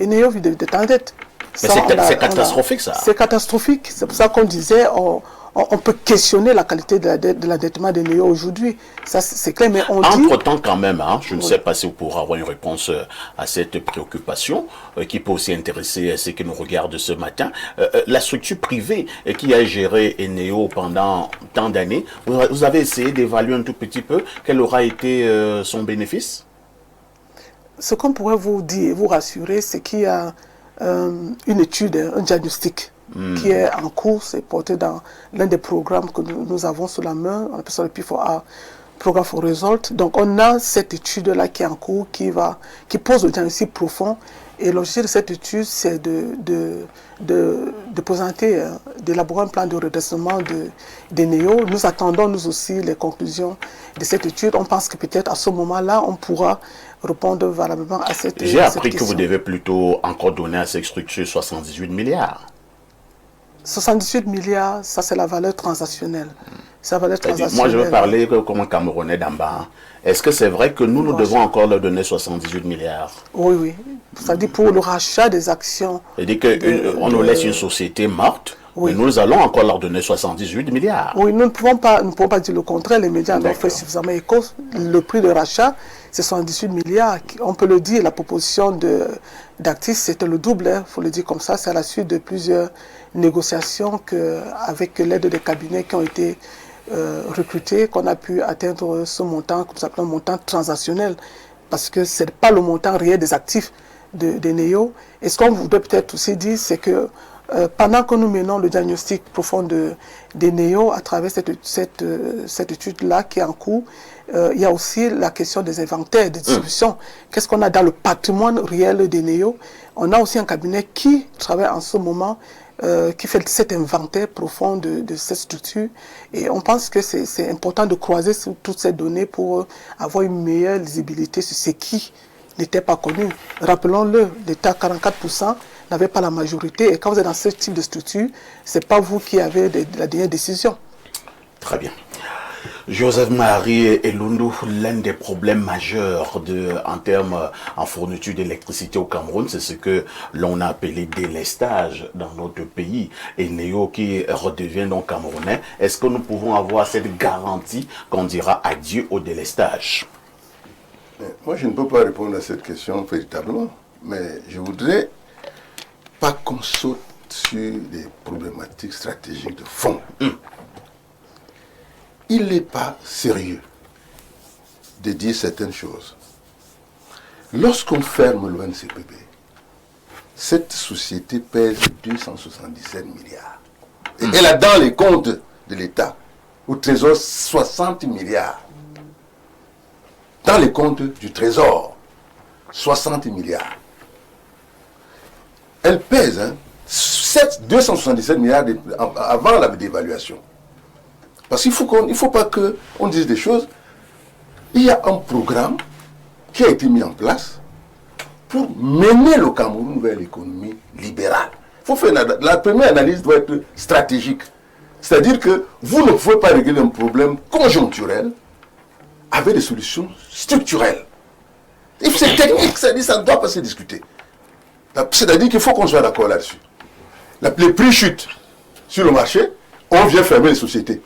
NEO vit de dette en dette. Mais c'est catastrophique, ça. C'est catastrophique. C'est pour ça qu'on disait... On peut questionner la qualité de l'endettement de NEO aujourd'hui. Ça, c'est clair, mais on dit... Entre-temps, quand même, je ne sais pas si vous pourrez avoir une réponse à cette préoccupation qui peut aussi intéresser ceux qui nous regardent ce matin. La structure privée qui a géré NEO pendant tant d'années, vous avez essayé d'évaluer un tout petit peu quel aura été son bénéfice? Ce qu'on pourrait vous dire, vous rassurer, c'est qu'il y a une étude, un diagnostic qui est en cours, c'est porté dans l'un des programmes que nous avons sous la main, on appelle ça le P4A, Programme for Result. Donc on a cette étude-là qui est en cours, qui pose le diagnostic profond Et l'objectif de cette étude, c'est de présenter, d'élaborer un plan de redressement des NEO. Nous attendons, nous aussi, les conclusions de cette étude. On pense que peut-être à ce moment-là, on pourra répondre valablement à cette question. J'ai appris que vous devez plutôt encore donner à cette structure 78 milliards. 78 milliards, ça c'est la valeur transactionnelle. C'est la valeur transactionnelle. Moi, je veux parler comme un Camerounais d'en bas. Est-ce que c'est vrai que nous devons encore leur donner 78 milliards? Oui, oui. C'est-à-dire pour le rachat des actions. C'est-à-dire qu'on nous laisse une société morte, mais nous allons encore leur donner 78 milliards. Oui, nous ne pouvons pas dire le contraire. Les médias en ont fait suffisamment écho. Le prix de rachat, c'est 78 milliards. On peut le dire, la proposition d'Actis, c'était le double. Il faut le dire comme ça. C'est à la suite de plusieurs négociations avec l'aide des cabinets qui ont été recrutés, qu'on a pu atteindre ce montant, que nous appelons un montant transactionnel, parce que ce n'est pas le montant réel des actifs des NEO. Et ce qu'on voudrait peut-être aussi dire, c'est que pendant que nous menons le diagnostic profond des NEO à travers cette étude-là qui est en cours, il y a aussi la question des inventaires, des distributions. Qu'est-ce qu'on a dans le patrimoine réel des NEO? On a aussi un cabinet qui travaille en ce moment, qui fait cet inventaire profond de cette structure. Et on pense que c'est important de croiser sur toutes ces données pour avoir une meilleure lisibilité sur ce qui n'était pas connu. Rappelons-le, l'État 44% n'avait pas la majorité. Et quand vous êtes dans ce type de structure, ce n'est pas vous qui avez la dernière décision. Très bien. Joseph-Marie Elundu, l'un des problèmes majeurs en fourniture d'électricité au Cameroun, c'est ce que l'on a appelé délestage dans notre pays. Et Néo qui redevient donc camerounais, est-ce que nous pouvons avoir cette garantie qu'on dira adieu au délestage? Moi, je ne peux pas répondre à cette question véritablement, mais je voudrais pas qu'on saute sur des problématiques stratégiques de fond. Il n'est pas sérieux de dire certaines choses. Lorsqu'on ferme l'ONCPB, cette société pèse 277 milliards. Et elle a dans les comptes de l'État, au Trésor, 60 milliards. Dans les comptes du Trésor, 60 milliards. Elle pèse 277 milliards avant la dévaluation. Parce qu'il ne faut pas qu'on dise des choses. Il y a un programme qui a été mis en place pour mener le Cameroun vers l'économie libérale. La première analyse doit être stratégique. C'est-à-dire que vous ne pouvez pas régler un problème conjoncturel avec des solutions structurelles. C'est technique, c'est-à-dire que ça ne doit pas se discuter. C'est-à-dire qu'il faut qu'on soit d'accord là-dessus. Les prix chutent sur le marché, on vient fermer les sociétés.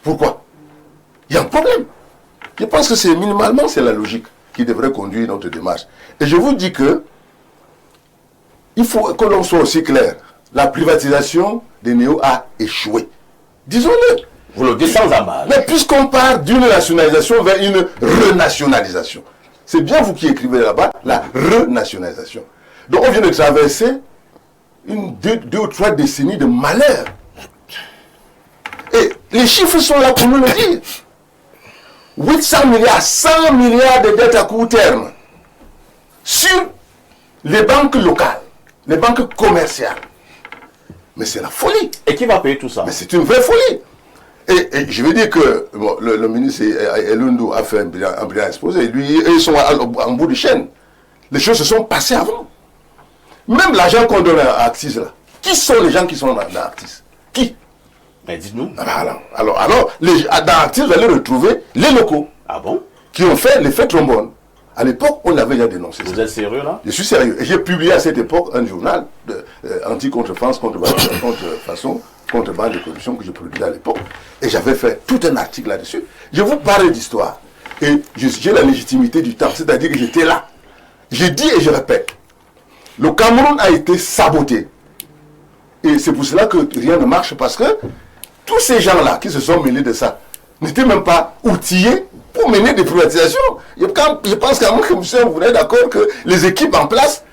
Pourquoi? Il y a un problème. Je pense que minimalement, c'est la logique qui devrait conduire notre démarche. Et je vous dis que il faut que l'on soit aussi clair. La privatisation des NEO a échoué. Disons-le. Vous le dites sans amal. Mais puisqu'on part d'une nationalisation vers une renationalisation, c'est bien vous qui écrivez là-bas, la renationalisation. Donc on vient de traverser deux ou trois décennies de malheur. Et les chiffres sont là pour nous le dire. 800 milliards, 100 milliards de dettes à court terme sur les banques locales, les banques commerciales. Mais c'est la folie. Et qui va payer tout ça? Mais c'est une vraie folie. Et je veux dire que le ministre Elundu a fait un brillant exposé. Lui, ils sont en bout de chaîne. Les choses se sont passées avant. Même l'argent qu'on donne à Actis, là. Qui sont les gens qui sont dans Actis? Qui? Mais dites-nous. Alors, dans Actis, vous allez retrouver les locaux. Ah bon? Qui ont fait l'effet trombone. À l'époque, on avait déjà dénoncé ça. Vous êtes sérieux là? Je suis sérieux. Et j'ai publié à cette époque un journal anti-contrefaçon, contrebande de corruption que je produisais à l'époque. Et j'avais fait tout un article là-dessus. Je vous parle d'histoire. Et j'ai la légitimité du temps. C'est-à-dire que j'étais là. J'ai dit et je répète. Le Cameroun a été saboté. Et c'est pour cela que rien ne marche. Parce que tous ces gens-là qui se sont mêlés de ça n'étaient même pas outillés pour mener des privatisations. Je pense qu'à mon commission, vous êtes d'accord que les équipes en place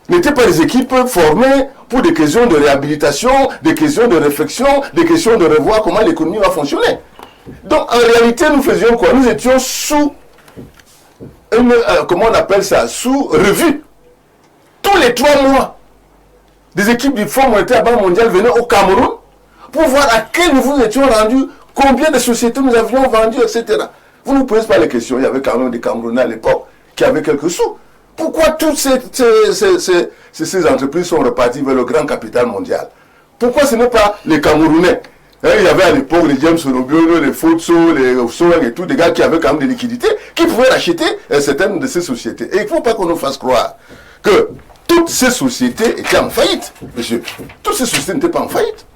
n'étaient pas des équipes formées pour des questions de réhabilitation, des questions de réflexion, des questions de revoir comment l'économie va fonctionner. Donc en réalité, nous faisions quoi? Nous étions sous, comment on appelle ça? Sous revue. Tout tous les 3 mois, des équipes du Fonds monétaire Banque mondiale venaient au Cameroun pour voir à quel niveau nous étions rendus, combien de sociétés nous avions vendues, etc. Vous ne vous posez pas les questions. Il y avait quand même des Camerounais à l'époque qui avaient quelques sous. Pourquoi toutes ces entreprises sont reparties vers le grand capital mondial? Pourquoi ce n'est pas les Camerounais? Il y avait à l'époque les James Robio, les Fotso, les Soeng et tout, des gars qui avaient quand même des liquidités, qui pouvaient racheter certaines de ces sociétés. Et il ne faut pas qu'on nous fasse croire que toutes ces sociétés étaient en faillite, monsieur. Toutes ces sociétés n'étaient pas en faillite.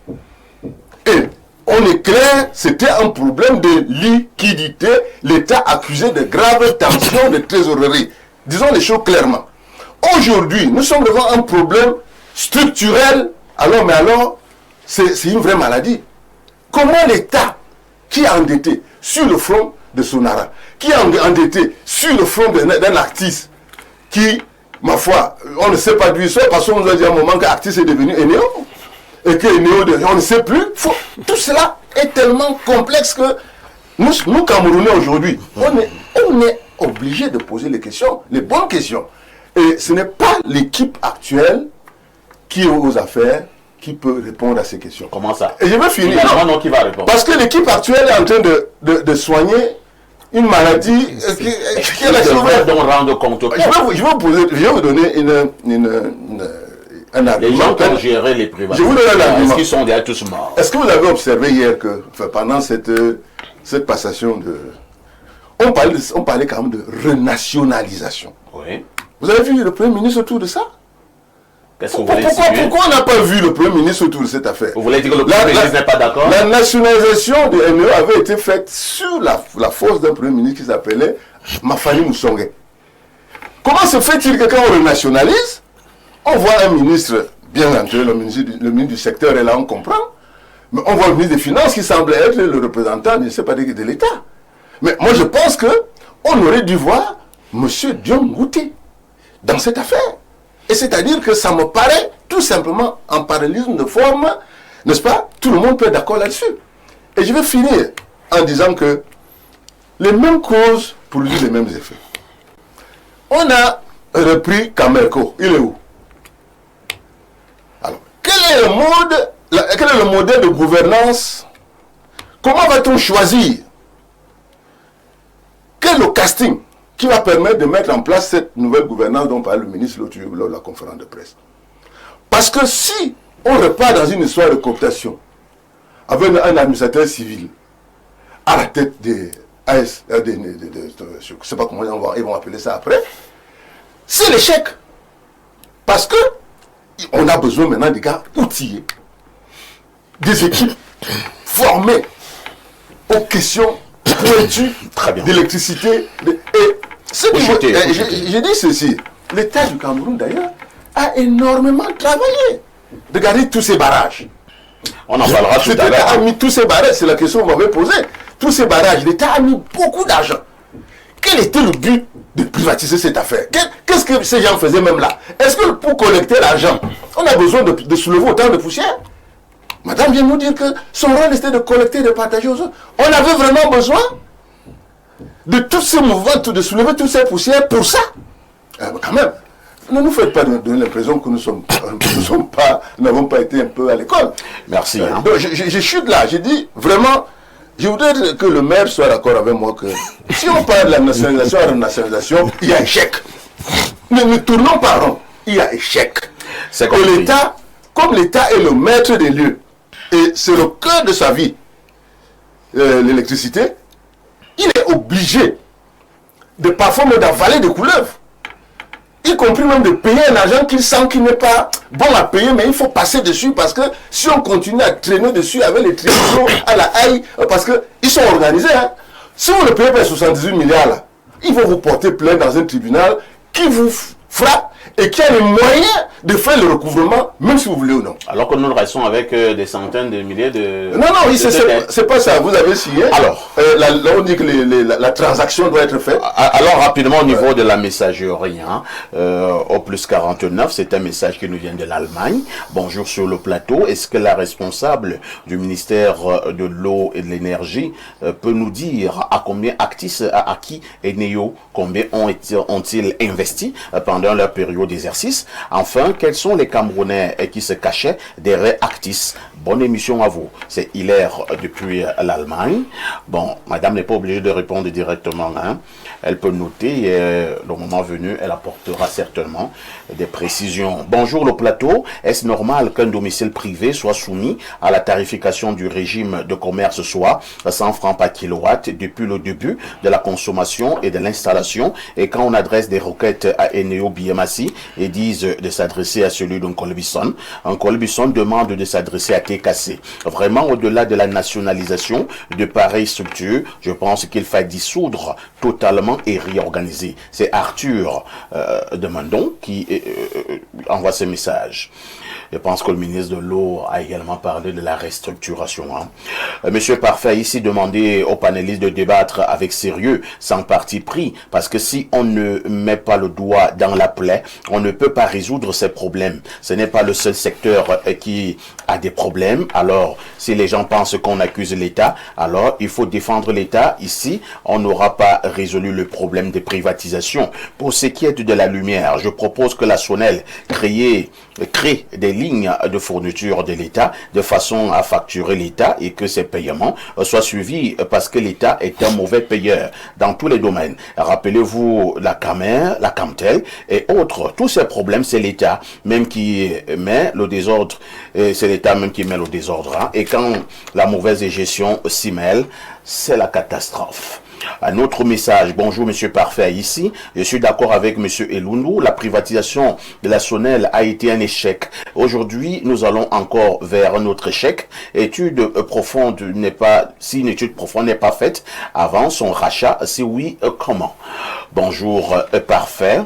Et on est clair, c'était un problème de liquidité. L'État accusait de graves tensions de trésorerie. Disons les choses clairement. Aujourd'hui, nous sommes devant un problème structurel. Alors, c'est une vraie maladie. Comment l'État, qui est endetté sur le front de Sonara, qui est endetté sur le front d'un artiste, qui, ma foi, on ne sait pas d'où il sort, parce qu'on nous a dit à un moment qu'Artis est devenu Eneo, et que Eneo, on ne sait plus. Tout cela est tellement complexe que nous Camerounais aujourd'hui, on est obligé de poser les questions, les bonnes questions. Et ce n'est pas l'équipe actuelle qui est aux affaires qui peut répondre à ces questions. Comment ça? Et je vais finir. Non, qui va répondre? Parce que l'équipe actuelle est en train de soigner une maladie qui est la chose. Donc rendre compte. Je vais vous donner un argument. Les gens qui ont géré les privatisations, je vous donne un argument. est-ce qu'ils sont déjà tous morts? Est-ce que vous avez observé hier que, pendant cette passation de... On parlait quand même de renationalisation. Oui. Vous avez vu le Premier ministre autour de ça? Qu'est-ce que vous voulez dire? Pourquoi on n'a pas vu le Premier ministre autour de cette affaire? Vous voulez dire que le Premier ministre n'est pas d'accord? La nationalisation de NE avait été faite sur la force d'un Premier ministre qui s'appelait Mafani Moussongé. Comment se fait-il que quand on renationalise, on voit un ministre bien entré, le ministre du secteur est là, on comprend, mais on voit le ministre des Finances qui semble être le représentant, je ne sais pas, de l'État. Mais moi je pense qu'on aurait dû voir M. Dion Ngouté dans cette affaire. Et c'est-à-dire que ça me paraît tout simplement en parallélisme de forme, n'est-ce pas? Tout le monde peut être d'accord là-dessus. Et je vais finir en disant que les mêmes causes produisent les mêmes effets. On a repris Camerco. Il est où? Alors, quel est le modèle de gouvernance? Comment va-t-on choisir? Quel est le casting qui va permettre de mettre en place cette nouvelle gouvernance dont parle le ministre lors de la conférence de presse? Parce que si on repart dans une histoire de cooptation avec un administrateur civil à la tête des AS, je ne sais pas comment ils vont appeler ça après, c'est l'échec. Parce que on a besoin maintenant des gars outillés, des équipes formées aux questions pointues d'électricité. Je dis ceci, l'État du Cameroun d'ailleurs a énormément travaillé. Regardez tous ces barrages. On en parlera tout à l'heure. L'État a mis tous ces barrages, c'est la question qu'on m'avait posée. Tous ces barrages, l'État a mis beaucoup d'argent. Quel était le but de privatiser cette affaire? Qu'est-ce que ces gens faisaient même là? Est-ce que pour collecter l'argent, on a besoin de soulever autant de poussière? Madame vient nous dire que son rôle était de collecter et de partager aux autres. On avait vraiment besoin de tous ces mouvements, de soulever toutes ces poussières pour ça. Quand même, ne nous faites pas donner l'impression que nous n'avons pas été un peu à l'école. Merci. Donc, je chute là, j'ai dit vraiment, je voudrais que le maire soit d'accord avec moi que si on parle de la nationalisation à la nationalisation, il y a échec. Ne tournons pas rond, il y a échec. C'est que l'État, comme l'État est le maître des lieux, et c'est le cœur de sa vie, l'électricité, il est obligé de parfois me d'avaler des couleuvres, y compris même de payer un argent qu'il sent qu'il n'est pas bon à payer, mais il faut passer dessus parce que si on continue à traîner dessus avec les tribunaux à la haie, parce qu'ils sont organisés, hein. Si vous ne payez pas 78 milliards là, ils vont vous porter plainte dans un tribunal qui vous frappe et qui a les moyens de faire le recouvrement, même si vous voulez ou non. Alors que nous restons avec des centaines de milliers de... Non, c'est pas ça. Vous avez signé. Alors, on dit que la transaction doit être faite. Alors, rapidement, au niveau de la messagerie, hein, au plus 49, c'est un message qui nous vient de l'Allemagne. Bonjour sur le plateau. Est-ce que la responsable du ministère de l'eau et de l'énergie peut nous dire à combien Actis a acquis et Neo, combien ont-ils investi pendant leur période d'exercice. Enfin, quels sont les Camerounais qui se cachaient derrière Actis? Bonne émission à vous. C'est Hilaire depuis l'Allemagne. Bon, madame n'est pas obligée de répondre directement, hein. Elle peut noter et le moment venu, elle apportera certainement des précisions. Bonjour le plateau. Est-ce normal qu'un domicile privé soit soumis à la tarification du régime de commerce, soit 100 francs par kilowatt depuis le début de la consommation et de l'installation, et quand on adresse des requêtes à Eneo Biemassi et disent de s'adresser à celui d'un Colbison, un Colbison demande de s'adresser à TKC. Vraiment, au-delà de la nationalisation de pareilles structures, je pense qu'il faut dissoudre totalement et réorganiser. C'est Arthur de Mandon qui envoie ce message. Je pense que le ministre de l'eau a également parlé de la restructuration. Monsieur Parfait, ici, demandez aux panélistes de débattre avec sérieux, sans parti pris, parce que si on ne met pas le doigt dans la plaie, on ne peut pas résoudre ces problèmes. Ce n'est pas le seul secteur qui a des problèmes. Alors, si les gens pensent qu'on accuse l'État, alors il faut défendre l'État. Ici, on n'aura pas résolu le problème des privatisations. Pour ce qui est de la lumière, je propose que la SONEL crée des lignes de fourniture de l'État de façon à facturer l'État et que ces paiements soient suivis parce que l'État est un mauvais payeur dans tous les domaines. Rappelez-vous la Camer, la Camtel et autres. Tous ces problèmes, c'est l'État même qui met le désordre. C'est l'État même qui met le désordre. Hein. Et quand la mauvaise gestion s'y mêle, c'est la catastrophe. Un autre message. Bonjour Monsieur Parfait. Ici, je suis d'accord avec Monsieur Elundu. La privatisation de la SONEL a été un échec. Aujourd'hui, nous allons encore vers un autre échec. Si une étude profonde n'est pas faite avant son rachat, si oui, comment? Bonjour Parfait.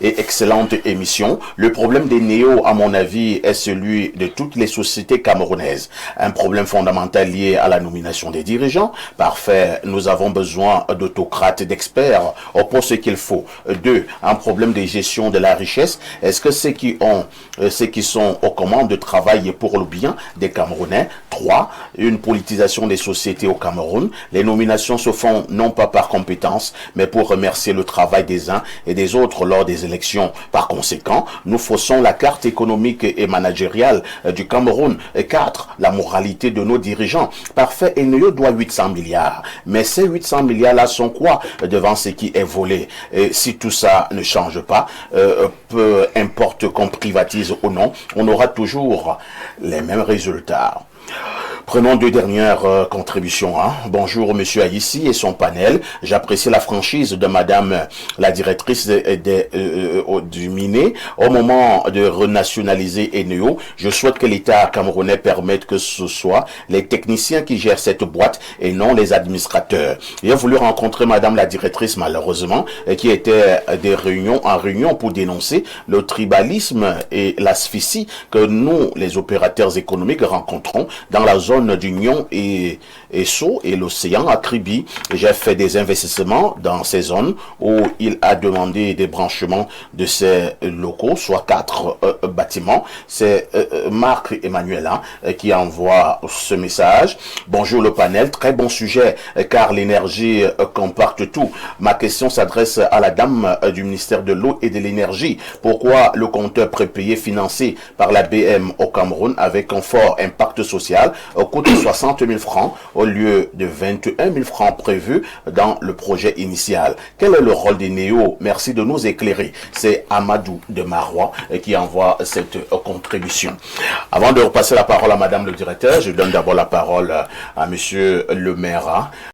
Et excellente émission. Le problème des néos, à mon avis, est celui de toutes les sociétés camerounaises. Un problème fondamental lié à la nomination des dirigeants. Parfait, nous avons besoin d'autocrates, d'experts pour ce qu'il faut. 2, un problème de gestion de la richesse. Est-ce que ceux qui sont aux commandes travaillent pour le bien des Camerounais? 3, une politisation des sociétés au Cameroun. Les nominations se font non pas par compétence, mais pour remercier le travail des uns et des autres lors des élections. Par conséquent, nous faussons la carte économique et managériale du Cameroun. 4, la moralité de nos dirigeants. Parfait, Eneo doit 800 milliards. Mais ces 800 milliards-là sont quoi devant ce qui est volé? Et si tout ça ne change pas, peu importe qu'on privatise ou non, on aura toujours les mêmes résultats. Prenons 2 dernières contributions. Bonjour Monsieur Aïssi et son panel. J'apprécie la franchise de Madame la directrice du Miné. Au moment de renationaliser Eneo, je souhaite que l'État camerounais permette que ce soit les techniciens qui gèrent cette boîte et non les administrateurs. J'ai voulu rencontrer Madame la directrice malheureusement qui était de réunion en réunion pour dénoncer le tribalisme et l'asphyxie que nous, les opérateurs économiques, rencontrons dans la zone d'Union et Sceaux et l'océan à Kribi. J'ai fait des investissements dans ces zones où il a demandé des branchements de ces locaux, soit 4 bâtiments. C'est Marc Emmanuel qui envoie ce message. Bonjour le panel, très bon sujet car l'énergie compacte tout. Ma question s'adresse à la dame du ministère de l'eau et de l'énergie. Pourquoi le compteur prépayé financé par la BM au Cameroun avec un fort impact social coûte 60 000 francs au lieu de 21 000 francs prévus dans le projet initial? Quel est le rôle des néos? Merci de nous éclairer. C'est Amadou de Marois qui envoie cette contribution. Avant de repasser la parole à Madame le directeur, je donne d'abord la parole à Monsieur le maire.